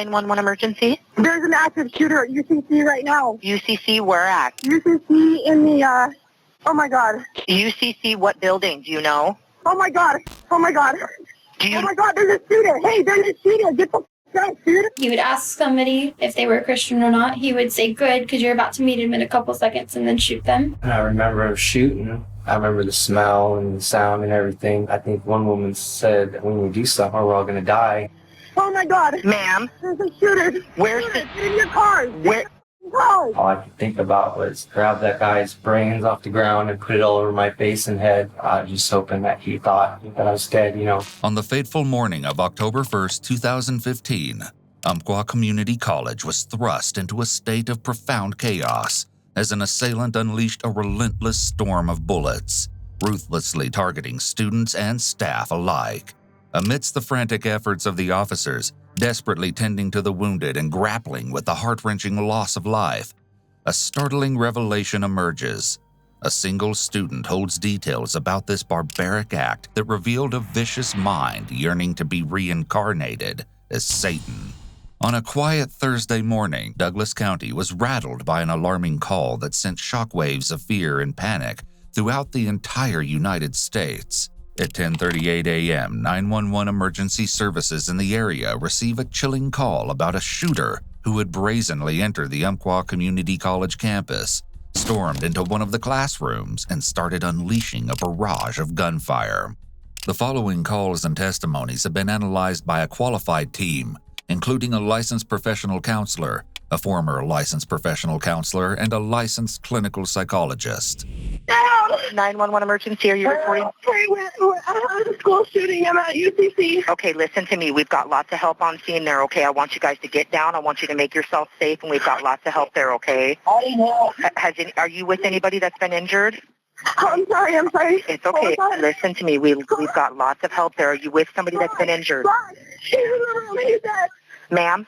911 emergency. There's an active shooter at UCC right now. UCC, where at? UCC in the, oh my God. UCC, what building? Do you know? Oh my God. Oh my God. Oh my God, there's a shooter. Hey, there's a shooter. Get the out, dude. He would ask somebody if they were a Christian or not. He would say, good, because you're about to meet him in a couple seconds, and then shoot them. I remember him shooting. I remember the smell and the sound and everything. I think one woman said, when we do something, we're all going to die. Oh my God. Ma'am? There's a shooter. Where's the... Get in your car. Where? Go. All I could think about was grab that guy's brains off the ground and put it all over my face and head, just hoping that he thought that I was dead, you know. On the fateful morning of October 1st, 2015, Umpqua Community College was thrust into a state of profound chaos as an assailant unleashed a relentless storm of bullets, ruthlessly targeting students and staff alike. Amidst the frantic efforts of the officers, desperately tending to the wounded and grappling with the heart-wrenching loss of life, a startling revelation emerges. A single student holds details about this barbaric act that revealed a vicious mind yearning to be reincarnated as Satan. On a quiet Thursday morning, Douglas County was rattled by an alarming call that sent shockwaves of fear and panic throughout the entire United States. At 10:38 a.m., 911 emergency services in the area receive a chilling call about a shooter who had brazenly entered the Umpqua Community College campus, stormed into one of the classrooms, and started unleashing a barrage of gunfire. The following calls and testimonies have been analyzed by a qualified team, including a licensed professional counselor, a former licensed professional counselor, and a licensed clinical psychologist. 911 emergency, are you reporting? We're at a school shooting. I'm at UCC. Okay, listen to me. We've got lots of help on scene there, okay? I want you guys to get down. I want you to make yourself safe, and we've got lots of help there, okay? I know. Are you with anybody that's been injured? I'm sorry. It's okay. Listen to me. We've got lots of help there. Are you with somebody that's been injured? He's in the room. He's dead. Ma'am?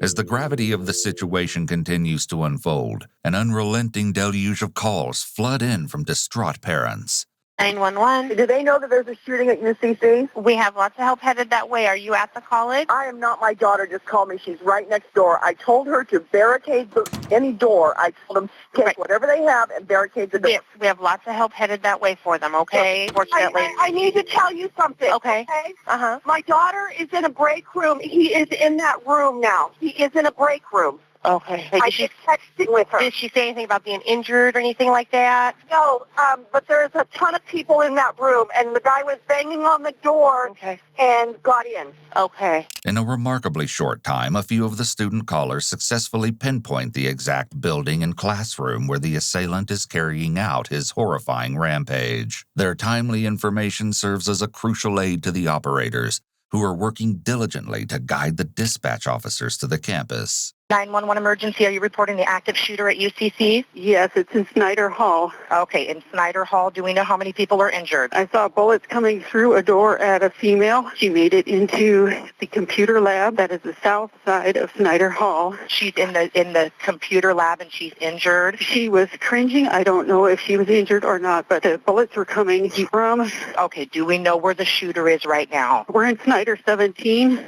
As the gravity of the situation continues to unfold, an unrelenting deluge of calls flood in from distraught parents. 911. Do they know that there's a shooting at UCC? We have lots of help headed that way. Are you at the college? I am not. My daughter just called me. She's right next door. I told her to barricade any door. I told them take whatever they have and barricade the door. We have lots of help headed that way for them, okay? Fortunately. I need to tell you something. Okay. Uh-huh. My daughter is in a break room. He is in that room now. He is in a break room. Okay. I just texted with her. Did she say anything about being injured or anything like that? No, but there's a ton of people in that room, and the guy was banging on the door and got in. Okay. In a remarkably short time, a few of the student callers successfully pinpoint the exact building and classroom where the assailant is carrying out his horrifying rampage. Their timely information serves as a crucial aid to the operators, who are working diligently to guide the dispatch officers to the campus. 911 emergency, are you reporting the active shooter at UCC? Yes, it's in Snyder Hall. Okay, in Snyder Hall, do we know how many people are injured? I saw bullets coming through a door at a female. She made it into the computer lab that is the south side of Snyder Hall. She's in the computer lab and she's injured? She was cringing. I don't know if she was injured or not, but the bullets were coming from... Okay, do we know where the shooter is right now? We're in Snyder 17,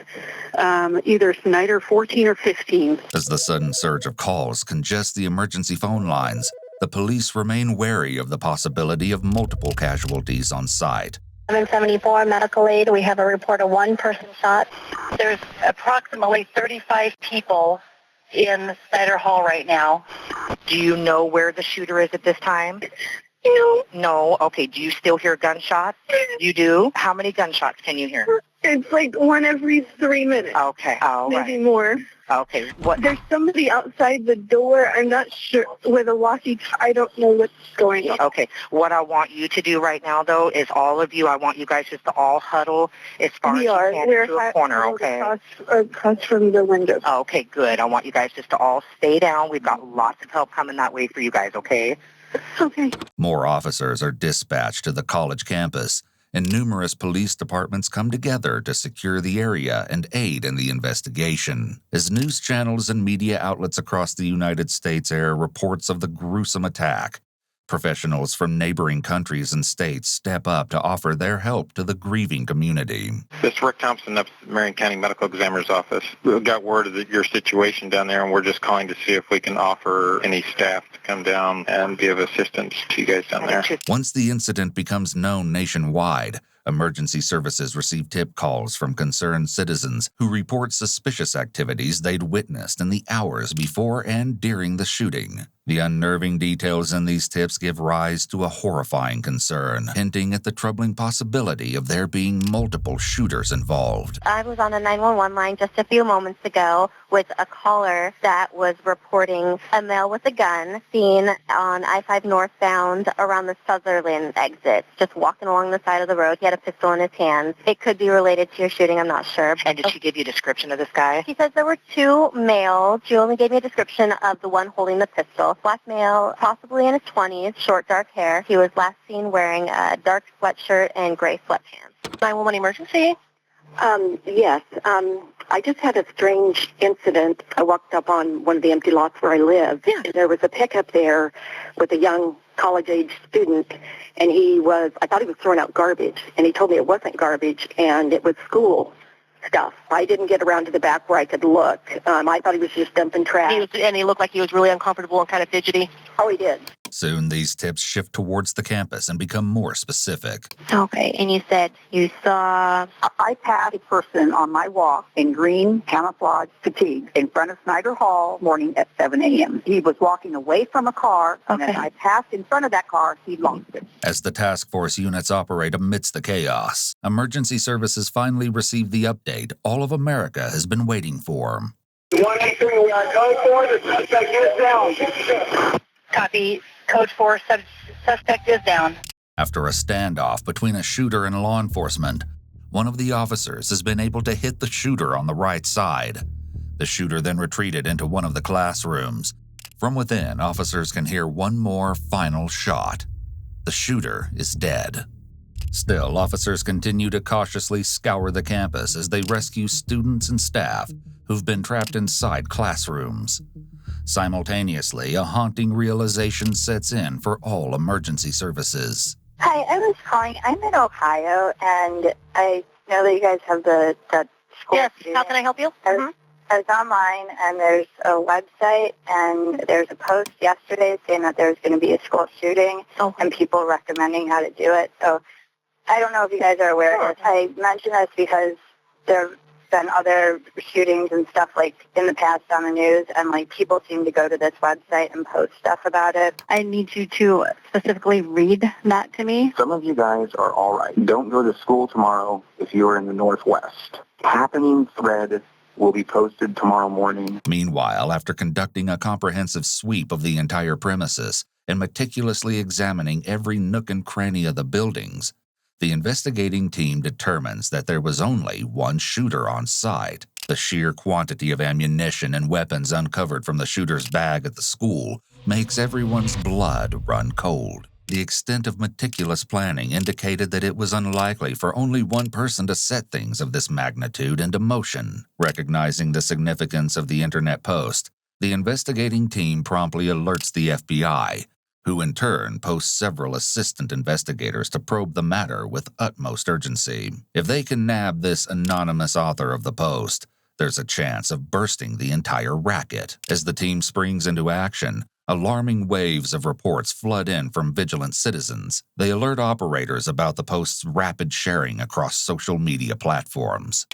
either Snyder 14 or 15. As the sudden surge of calls congests the emergency phone lines, the police remain wary of the possibility of multiple casualties on site. 774 medical aid. We have a report of one person shot. There's approximately 35 people in Snyder Hall right now. Do you know where the shooter is at this time? No. Okay. Do you still hear gunshots? You do? How many gunshots can you hear? It's like one every 3 minutes. Okay. All right. Maybe more. Okay. What? There's somebody outside the door. I'm not sure with a walkie-talkie. I don't know what's going on. Okay. What I want you to do right now, though, is all of you, I want you guys just to all huddle as far as you can into a corner, okay? Across from the window. Okay, good. I want you guys just to all stay down. We've got lots of help coming that way for you guys, okay? Okay. More officers are dispatched to the college campus, and numerous police departments come together to secure the area and aid in the investigation. As news channels and media outlets across the United States air reports of the gruesome attack, Professionals from neighboring countries and states step up to offer their help to the grieving community. This is Rick Thompson up at the Marion County Medical Examiner's Office. We got word of your situation down there, and we're just calling to see if we can offer any staff to come down and give assistance to you guys down there. Once the incident becomes known nationwide, emergency services receive tip calls from concerned citizens who report suspicious activities they'd witnessed in the hours before and during the shooting. The unnerving details in these tips give rise to a horrifying concern, hinting at the troubling possibility of there being multiple shooters involved. I was on the 911 line just a few moments ago with a caller that was reporting a male with a gun seen on I-5 northbound around the Sutherland exit, just walking along the side of the road. He had a pistol in his hands. It could be related to your shooting, I'm not sure. And did she give you a description of this guy? She says there were two males. She only gave me a description of the one holding the pistol. Black male, possibly in his 20s, short dark hair. He was last seen wearing a dark sweatshirt and gray sweatpants. 911 emergency? Yes. I just had a strange incident. I walked up on one of the empty lots where I live. Yeah. And there was a pickup there with a young college-age student, and I thought he was throwing out garbage, and he told me it wasn't garbage, and it was school stuff. I didn't get around to the back where I could look. I thought he was just dumping trash. And he looked like he was really uncomfortable and kind of fidgety. Oh, he did. Soon, these tips shift towards the campus and become more specific. Okay, and you said you saw... I passed a person on my walk in green camouflage fatigues in front of Snyder Hall morning at 7 a.m. He was walking away from a car, and as I passed in front of that car, he lost it. As the task force units operate amidst the chaos, emergency services finally receive the update all of America has been waiting for. 183, we are code 4, the suspect is down. Copy. Code 4, suspect is down. After a standoff between a shooter and law enforcement, one of the officers has been able to hit the shooter on the right side. The shooter then retreated into one of the classrooms. From within, officers can hear one more final shot. The shooter is dead. Still, officers continue to cautiously scour the campus as they rescue students and staff who've been trapped inside classrooms. Simultaneously, a haunting realization sets in for all emergency services. Hi, I was calling. I'm in Ohio, and I know that you guys have the school. Yes, shooting. how can I help you? I was online, and there's a website, and there's a post yesterday saying that there's going to be a school shooting, and people recommending how to do it. So I don't know if you guys are aware of this. I mention this because there have been other shootings and stuff like in the past on the news, and like people seem to go to this website and post stuff about it. I need you to specifically read that to me. Some of you guys are all right. Don't go to school tomorrow if you are in the Northwest. Happening thread will be posted tomorrow morning. Meanwhile, after conducting a comprehensive sweep of the entire premises and meticulously examining every nook and cranny of the buildings, the investigating team determines that there was only one shooter on site. The sheer quantity of ammunition and weapons uncovered from the shooter's bag at the school makes everyone's blood run cold. The extent of meticulous planning indicated that it was unlikely for only one person to set things of this magnitude into motion. Recognizing the significance of the internet post, the investigating team promptly alerts the FBI, who in turn posts several assistant investigators to probe the matter with utmost urgency. If they can nab this anonymous author of the post, there's a chance of bursting the entire racket. As the team springs into action, alarming waves of reports flood in from vigilant citizens. They alert operators about the post's rapid sharing across social media platforms.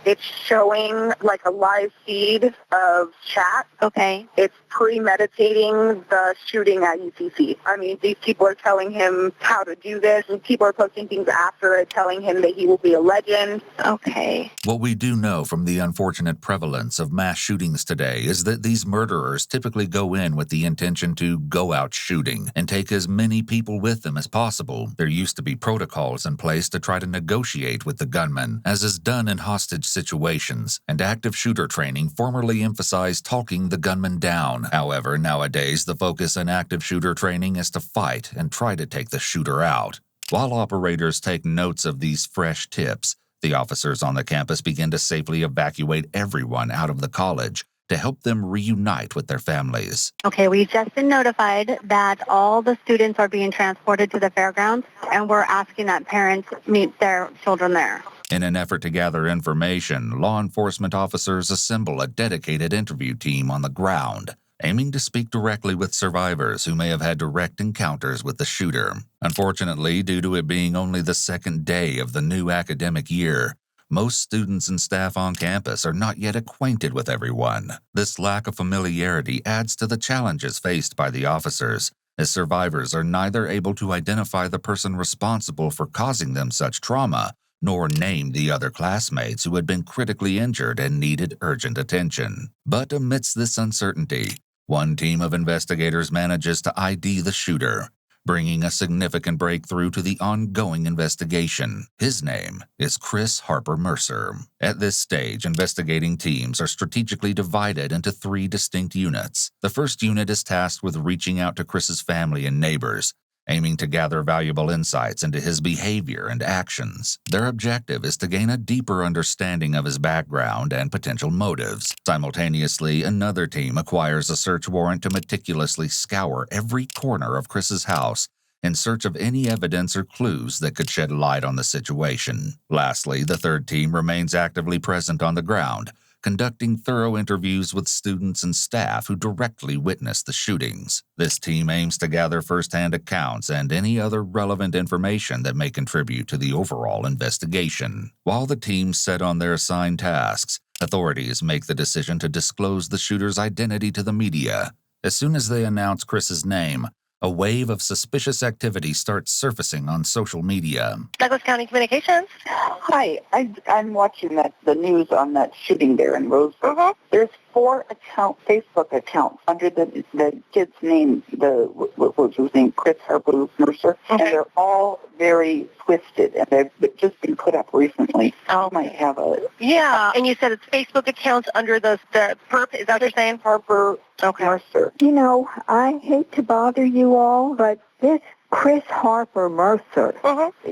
It's showing like a live feed of chat. Okay. It's premeditating the shooting at UCC. I mean, these people are telling him how to do this, and people are posting things after it, telling him that he will be a legend. Okay. What we do know from the unfortunate prevalence of mass shootings today is that these murderers typically go in with the intention to go out shooting and take as many people with them as possible. There used to be protocols in place to try to negotiate with the gunman, as is done in hostage situations, and active shooter training formerly emphasized talking the gunman down. However, nowadays the focus in active shooter training is to fight and try to take the shooter out. While operators take notes of these fresh tips, the officers on the campus begin to safely evacuate everyone out of the college to help them reunite with their families. Okay, we've just been notified that all the students are being transported to the fairgrounds, and we're asking that parents meet their children there. In an effort to gather information, law enforcement officers assemble a dedicated interview team on the ground, aiming to speak directly with survivors who may have had direct encounters with the shooter. Unfortunately, due to it being only the second day of the new academic year, most students and staff on campus are not yet acquainted with everyone. This lack of familiarity adds to the challenges faced by the officers, as survivors are neither able to identify the person responsible for causing them such trauma, nor name the other classmates who had been critically injured and needed urgent attention. But amidst this uncertainty, one team of investigators manages to ID the shooter, bringing a significant breakthrough to the ongoing investigation. His name is Chris Harper-Mercer. At this stage, investigating teams are strategically divided into 3 distinct units. The first unit is tasked with reaching out to Chris's family and neighbors, aiming to gather valuable insights into his behavior and actions. Their objective is to gain a deeper understanding of his background and potential motives. Simultaneously, another team acquires a search warrant to meticulously scour every corner of Chris's house in search of any evidence or clues that could shed light on the situation. Lastly, the third team remains actively present on the ground, conducting thorough interviews with students and staff who directly witnessed the shootings. This team aims to gather first-hand accounts and any other relevant information that may contribute to the overall investigation. While the teams set on their assigned tasks, authorities make the decision to disclose the shooter's identity to the media. As soon as they announce Chris's name, a wave of suspicious activity starts surfacing on social media. Douglas County Communications. Hi, I'm watching the news on that shooting there in Roseville. There's 4 Facebook accounts under the kid's name, what was his name, Chris Harper-Mercer, and they're all very twisted, and they've just been put up recently. Oh, you might have a... Yeah, and you said it's Facebook accounts under the perp, is that what you're saying? Harper-Mercer. You know, I hate to bother you all, but this Chris Harper-Mercer,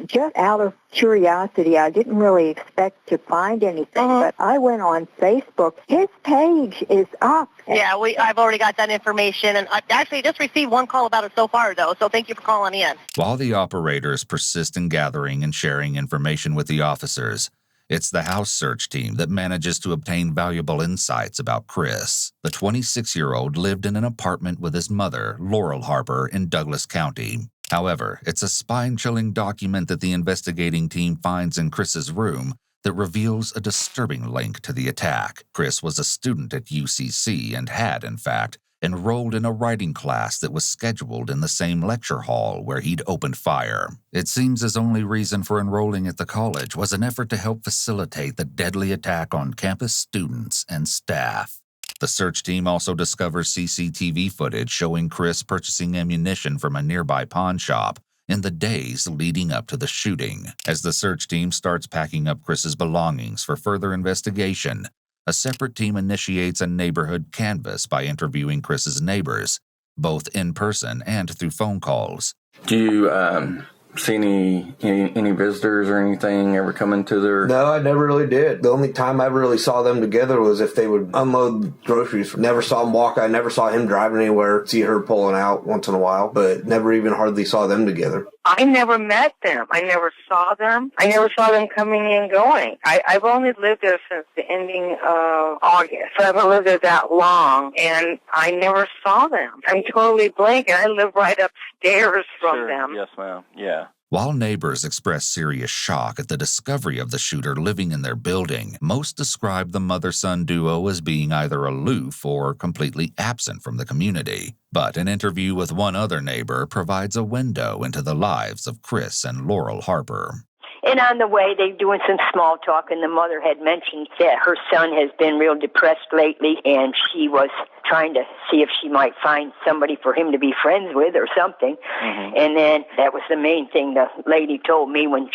just out of curiosity, I didn't really expect to find anything, but I went on Facebook. His page is up. Yeah, I've already got that information, and I actually just received 1 call about it so far, though, so thank you for calling in. While the operators persist in gathering and sharing information with the officers, it's the house search team that manages to obtain valuable insights about Chris. The 26-year-old lived in an apartment with his mother, Laurel Harper, in Douglas County. However, it's a spine-chilling document that the investigating team finds in Chris's room that reveals a disturbing link to the attack. Chris was a student at UCC and had, in fact, enrolled in a writing class that was scheduled in the same lecture hall where he'd opened fire. It seems his only reason for enrolling at the college was an effort to help facilitate the deadly attack on campus students and staff. The search team also discovers CCTV footage showing Chris purchasing ammunition from a nearby pawn shop in the days leading up to the shooting. As the search team starts packing up Chris's belongings for further investigation, a separate team initiates a neighborhood canvass by interviewing Chris's neighbors, both in person and through phone calls. Do you see any visitors or anything ever come into their... No, I never really did. The only time I ever really saw them together was if they would unload groceries. Never saw them walk. I never saw him driving anywhere. See her pulling out once in a while, but never even hardly saw them together. I never met them. I never saw them. I never saw them coming and going. I've only lived there since the ending of August. So I haven't lived there that long, and I never saw them. I'm totally blank, and I live right upstairs from them. Yes, ma'am. Yeah. While neighbors express serious shock at the discovery of the shooter living in their building, most describe the mother-son duo as being either aloof or completely absent from the community. But an interview with one other neighbor provides a window into the lives of Chris and Laurel Harper. And on the way, they're doing some small talk, and the mother had mentioned that her son has been real depressed lately, and she was trying to see if she might find somebody for him to be friends with or something. Mm-hmm. And then that was the main thing the lady told me when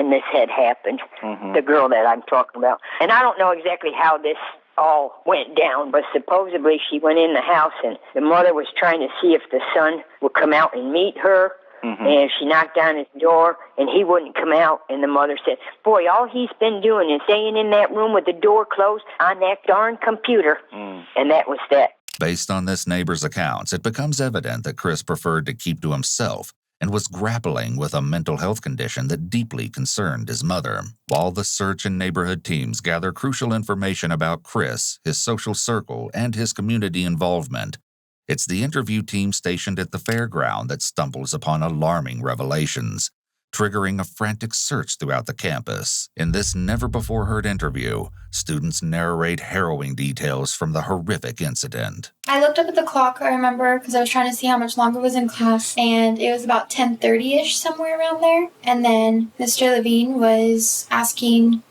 this had happened, the girl that I'm talking about. And I don't know exactly how this all went down, but supposedly she went in the house, and the mother was trying to see if the son would come out and meet her, And she knocked on his door, and he wouldn't come out. And the mother said, boy, all he's been doing is staying in that room with the door closed on that darn computer. And that was that. Based on this neighbor's accounts, it becomes evident that Chris preferred to keep to himself and was grappling with a mental health condition that deeply concerned his mother. While the search and neighborhood teams gather crucial information about Chris, his social circle, and his community involvement, it's the interview team stationed at the fairground that stumbles upon alarming revelations, triggering a frantic search throughout the campus. In this never-before-heard interview, students narrate harrowing details from the horrific incident. I looked up at the clock, I remember, because I was trying to see how much longer was in class, and it was about 10:30-ish, somewhere around there. And then Mr. Levine was asking,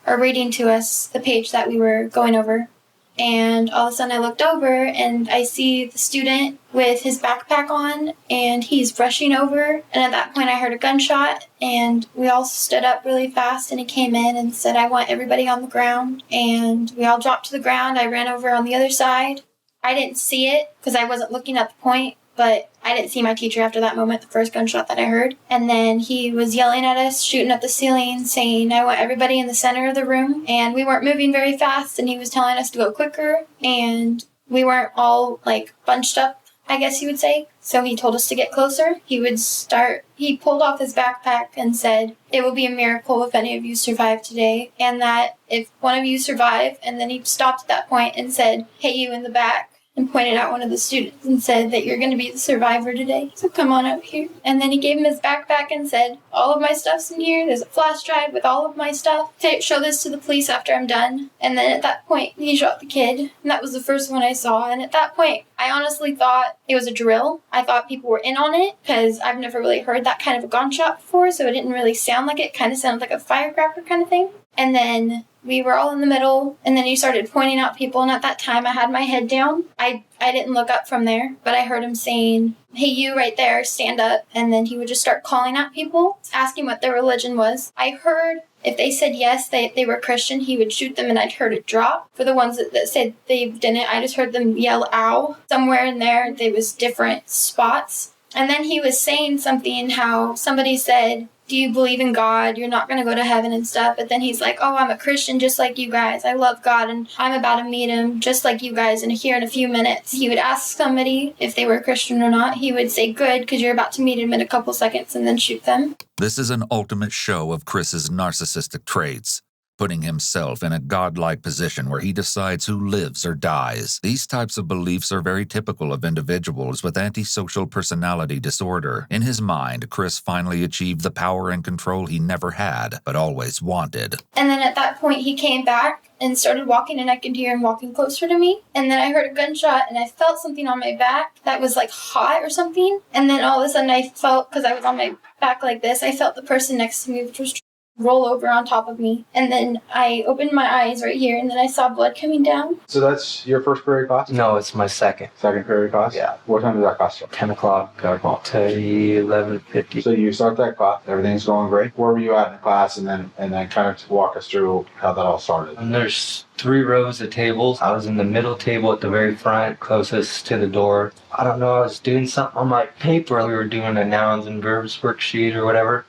or reading to us the page that we were going over. And all of a sudden I looked over and I see the student with his backpack on and he's rushing over. And at that point I heard a gunshot and we all stood up really fast and he came in and said, I want everybody on the ground. And we all dropped to the ground. I ran over on the other side. I didn't see it because I wasn't looking at the point, but I didn't see my teacher after that moment, the first gunshot that I heard. And then he was yelling at us, shooting at the ceiling, saying, I want everybody in the center of the room. And we weren't moving very fast, and he was telling us to go quicker. And we weren't all, bunched up, I guess you would say. So he told us to get closer. He pulled off his backpack and said, it will be a miracle if any of you survive today. And that if one of you survive, and then he stopped at that point and said, hey, you in the back. And pointed out one of the students and said that you're going to be the survivor today. So come on up here. And then he gave him his backpack and said, all of my stuff's in here. There's a flash drive with all of my stuff. Show this to the police after I'm done. And then at that point, he shot the kid. And that was the first one I saw. And at that point, I honestly thought it was a drill. I thought people were in on it because I've never really heard that kind of a gunshot before. So it didn't really sound like it. It kind of sounded like a firecracker kind of thing. And then we were all in the middle, and then he started pointing out people, and at that time I had my head down. I didn't look up from there, but I heard him saying, hey, you right there, stand up, and then he would just start calling out people, asking what their religion was. I heard if they said yes, they were Christian, he would shoot them, and I'd heard it drop. For the ones that said they didn't, I just heard them yell, ow. Somewhere in there was different spots. And then he was saying something, how somebody said, do you believe in God? You're not going to go to heaven and stuff. But then he's like, oh, I'm a Christian just like you guys. I love God and I'm about to meet him just like you guys. And here in a few minutes, he would ask somebody if they were Christian or not. He would say, good, because you're about to meet him in a couple seconds, and then shoot them. This is an ultimate show of Chris's narcissistic traits, putting himself in a godlike position where he decides who lives or dies. These types of beliefs are very typical of individuals with antisocial personality disorder. In his mind, Chris finally achieved the power and control he never had, but always wanted. And then at that point, he came back and started walking, and I could hear him walking closer to me. And then I heard a gunshot, and I felt something on my back that was hot or something. And then all of a sudden I felt, because I was on my back like this, I felt the person next to me, which was roll over on top of me. And then I opened my eyes right here, and then I saw blood coming down. So that's your first period class? No, it's my second. Second period class? Yeah. What time does that class start? 10 o'clock to 11:50. So you start that class, everything's going great. Where were you at in the class, and then kind of walk us through how that all started? And there's 3 rows of tables. I was in the middle table at the very front, closest to the door. I don't know, I was doing something on my paper. We were doing a nouns and verbs worksheet or whatever,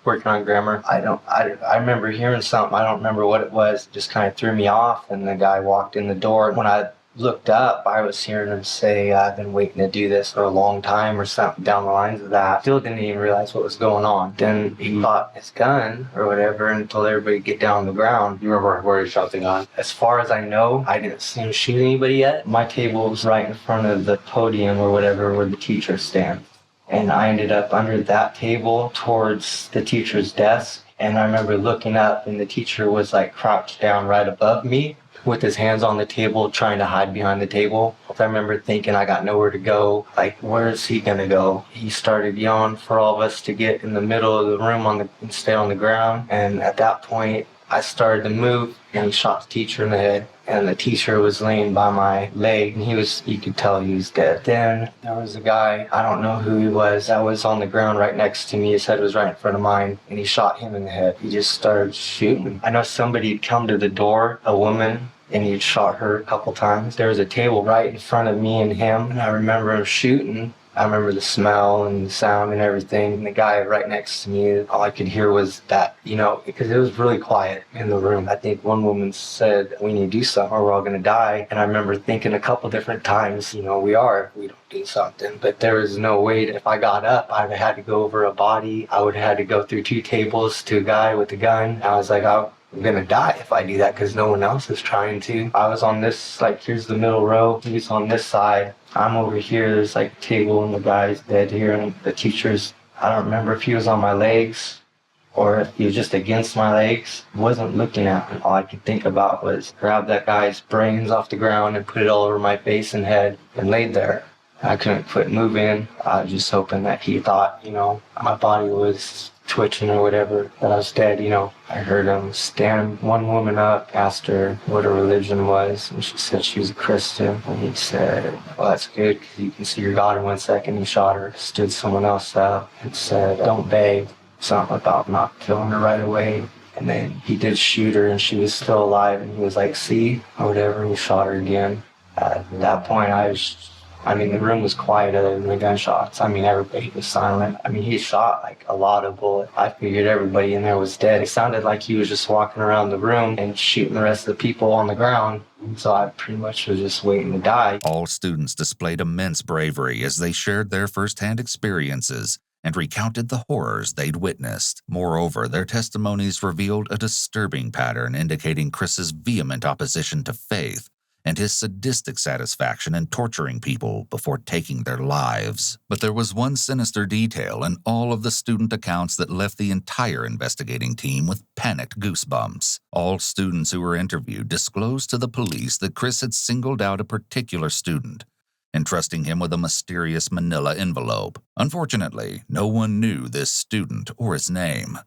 working on grammar. I remember hearing something. I don't remember what it was. It just kind of threw me off, and the guy walked in the door. When I looked up, I was hearing him say, I've been waiting to do this for a long time, or something down the lines of that. Still didn't even realize what was going on. Then he bought his gun or whatever and told everybody to get down on the ground. You remember where he shot the gun? As far as I know, I didn't see him shoot anybody yet. My table was right in front of the podium or whatever where the teachers stand. And I ended up under that table towards the teacher's desk. And I remember looking up, and the teacher was crouched down right above me with his hands on the table, trying to hide behind the table. I remember thinking I got nowhere to go. Where is he going to go? He started yelling for all of us to get in the middle of the room and stay on the ground. And at that point, I started to move, and he shot the teacher in the head. And the teacher was laying by my leg, and you could tell he was dead. Then there was a guy, I don't know who he was, that was on the ground right next to me. His head was right in front of mine, and he shot him in the head. He just started shooting. I know somebody had come to the door, a woman, and he had shot her a couple times. There was a table right in front of me and him, and I remember him shooting. I remember the smell and the sound and everything. And the guy right next to me, all I could hear was that, because it was really quiet in the room. I think one woman said, we need to do something or we're all going to die. And I remember thinking a couple different times, we don't do something. But there was no way that if I got up, I would have had to go over a body. I would have had to go through 2 tables to a guy with a gun. I was like, I'm going to die if I do that because no one else is trying to. I was on this, here's the middle row. He's on this side. I'm over here. There's a table and the guy's dead here. And the teacher's, I don't remember if he was on my legs or if he was just against my legs. Wasn't looking at me. All I could think about was grab that guy's brains off the ground and put it all over my face and head and laid there. I couldn't quit moving. I was just hoping that he thought, my body was twitching or whatever, that I was dead, I heard him stand one woman up, asked her what her religion was, and she said she was a Christian. And he said, well, that's good, because you can see your God in 1 second. He shot her, stood someone else up, and said, don't beg, something about not killing her right away. And then he did shoot her, and she was still alive, and he was like, see, or whatever, and he shot her again. At that point, the room was quiet other than the gunshots. Everybody was silent. He shot a lot of bullets. I figured everybody in there was dead. It sounded like he was just walking around the room and shooting the rest of the people on the ground. So I pretty much was just waiting to die. All students displayed immense bravery as they shared their firsthand experiences and recounted the horrors they'd witnessed. Moreover, their testimonies revealed a disturbing pattern indicating Chris's vehement opposition to faith and his sadistic satisfaction in torturing people before taking their lives. But there was one sinister detail in all of the student accounts that left the entire investigating team with panicked goosebumps. All students who were interviewed disclosed to the police that Chris had singled out a particular student, entrusting him with a mysterious manila envelope. Unfortunately, no one knew this student or his name.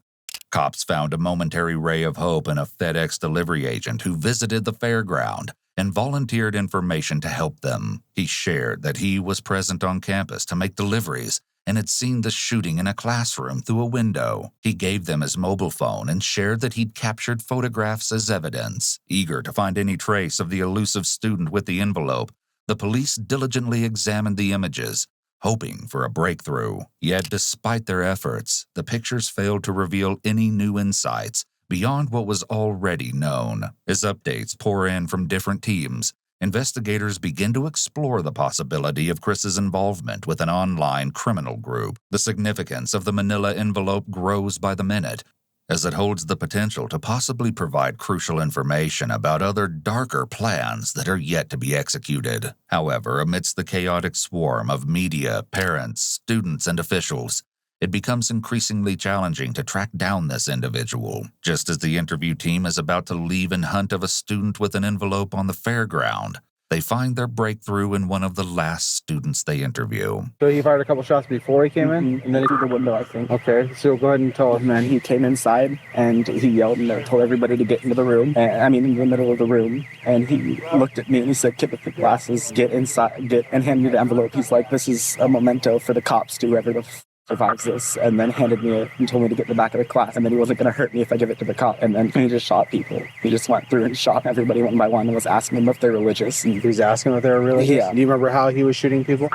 Cops found a momentary ray of hope in a FedEx delivery agent who visited the fairground and volunteered information to help them. He shared that he was present on campus to make deliveries and had seen the shooting in a classroom through a window. He gave them his mobile phone and shared that he'd captured photographs as evidence. Eager to find any trace of the elusive student with the envelope, the police diligently examined the images, hoping for a breakthrough. Yet, despite their efforts, the pictures failed to reveal any new insights beyond what was already known. As updates pour in from different teams, investigators begin to explore the possibility of Chris's involvement with an online criminal group. The significance of the manila envelope grows by the minute, as it holds the potential to possibly provide crucial information about other darker plans that are yet to be executed. However, amidst the chaotic swarm of media, parents, students, and officials, it becomes increasingly challenging to track down this individual. Just as the interview team is about to leave in hunt of a student with an envelope on the fairground, they find their breakthrough in one of the last students they interview. So he fired a couple shots before he came in? And then through the window, I think. Okay, so go ahead and tell us. And then he came inside and he yelled and told everybody to get into the room. In the middle of the room. And he looked at me and he said, "Kid with the glasses, get inside, and hand me the envelope." He's like, "This is a memento for the cops, to whoever the survives this," and then handed me it and told me to get in the back of the class, and then he wasn't going to hurt me if I give it to the cop. And then he just shot people. He just went through and shot everybody one by one and was asking them if they're religious. And he was asking if they were religious? Yeah. Do you remember how he was shooting people?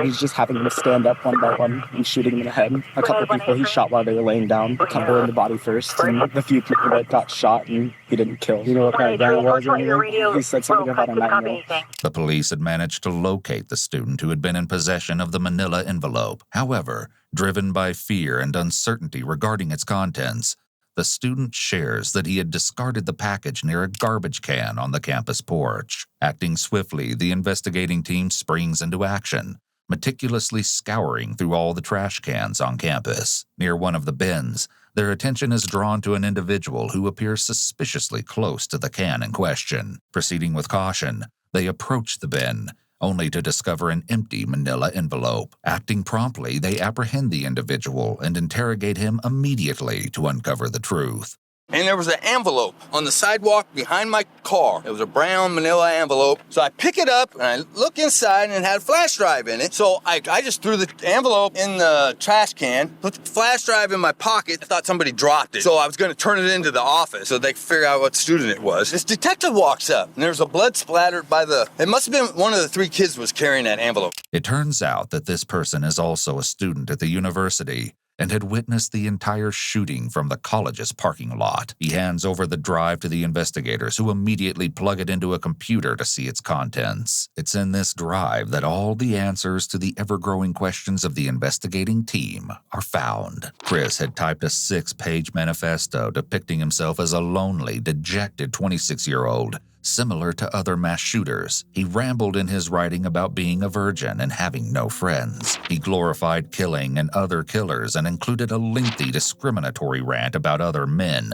He's just having them stand up one by one and shooting them in the head. A couple of people he shot while they were laying down, a couple in the body first, and the few people that got shot and he didn't kill. You know what kind of gun it was or anything? He said something about a 9mm. The police had managed to locate the student who had been in possession of the manila envelope. However, driven by fear and uncertainty regarding its contents, the student shares that he had discarded the package near a garbage can on the campus porch. Acting swiftly, the investigating team springs into action, meticulously scouring through all the trash cans on campus. Near one of the bins, their attention is drawn to an individual who appears suspiciously close to the can in question. Proceeding with caution, they approach the bin, only to discover an empty manila envelope. Acting promptly, they apprehend the individual and interrogate him immediately to uncover the truth. and there was an envelope on the sidewalk behind my car. It was a brown manila envelope. So I pick it up and I look inside and it had a flash drive in it. So I just threw the envelope in the trash can, put the flash drive in my pocket. I thought somebody dropped it. So I was going to turn it into the office so they could figure out what student it was. This detective walks up and there's a blood splattered by it must have been one of the 3 kids was carrying that envelope. It turns out that this person is also a student at the university and had witnessed the entire shooting from the college's parking lot. He hands over the drive to the investigators, who immediately plug it into a computer to see its contents. It's in this drive that all the answers to the ever-growing questions of the investigating team are found. Chris had typed a 6-page manifesto depicting himself as a lonely, dejected 26-year-old. Similar to other mass shooters, he rambled in his writing about being a virgin and having no friends. He glorified killing and other killers and included a lengthy discriminatory rant about other men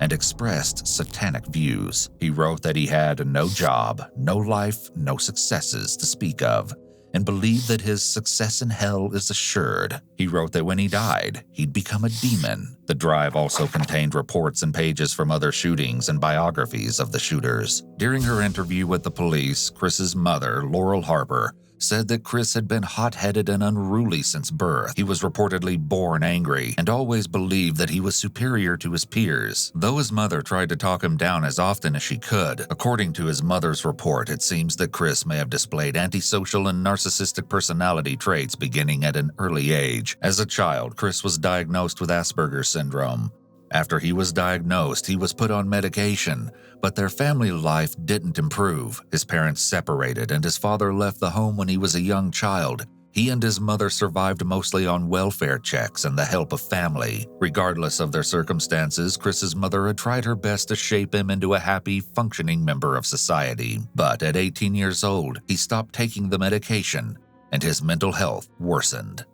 and expressed satanic views. He wrote that he had no job, no life, no successes to speak of, and believed that his success in hell is assured. He wrote that when he died, he'd become a demon. The drive also contained reports and pages from other shootings and biographies of the shooters. During her interview with the police, Chris's mother, Laurel Harper, said that Chris had been hot-headed and unruly since birth. He was reportedly born angry and always believed that he was superior to his peers. Though his mother tried to talk him down as often as she could, according to his mother's report, it seems that Chris may have displayed antisocial and narcissistic personality traits beginning at an early age. As a child, Chris was diagnosed with Asperger's syndrome. After he was diagnosed, he was put on medication, but their family life didn't improve. His parents separated, and his father left the home when he was a young child. He and his mother survived mostly on welfare checks and the help of family. Regardless of their circumstances, Chris's mother had tried her best to shape him into a happy, functioning member of society. But at 18 years old, he stopped taking the medication, and his mental health worsened.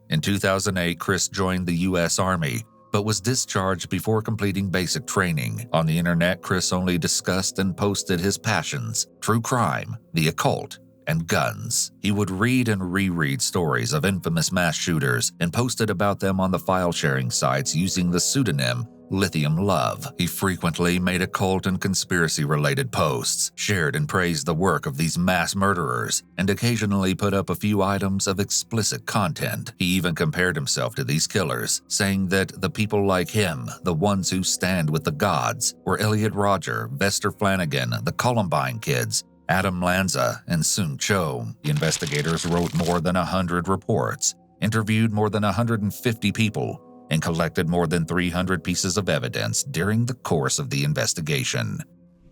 In 2008, Chris joined the U.S. Army, but was discharged before completing basic training. On the internet, Chris only discussed and posted his passions: true crime, the occult, and guns. He would read and reread stories of infamous mass shooters and posted about them on the file-sharing sites using the pseudonym Lithium Love. He frequently made occult and conspiracy-related posts, shared and praised the work of these mass murderers, and occasionally put up a few items of explicit content. He even compared himself to these killers, saying that the people like him, the ones who stand with the gods, were Elliot Rodger, Vester Flanagan, the Columbine Kids, Adam Lanza, and Sung Cho. The investigators wrote more than 100 reports, interviewed more than 150 people, and collected more than 300 pieces of evidence during the course of the investigation,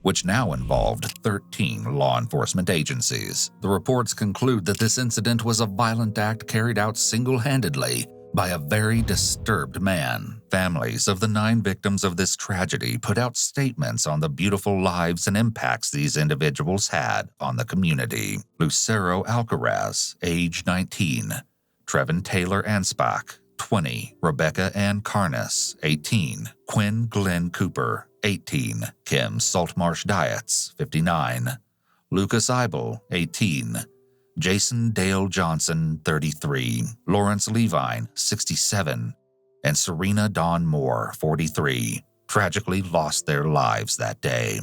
which now involved 13 law enforcement agencies. The reports conclude that this incident was a violent act carried out single-handedly by a very disturbed man. Families of the 9 victims of this tragedy put out statements on the beautiful lives and impacts these individuals had on the community. Lucero Alcaraz, age 19. Trevin Taylor Anspach, 20. Rebecca Ann Carnes, 18. Quinn Glenn Cooper, 18. Kim Saltmarsh Dietz, 59. Lucas Eibel, 18. Jason Dale Johnson, 33. Lawrence Levine, 67. And Serena Dawn Moore, 43, tragically lost their lives that day.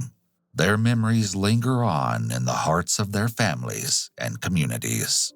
Their memories linger on in the hearts of their families and communities.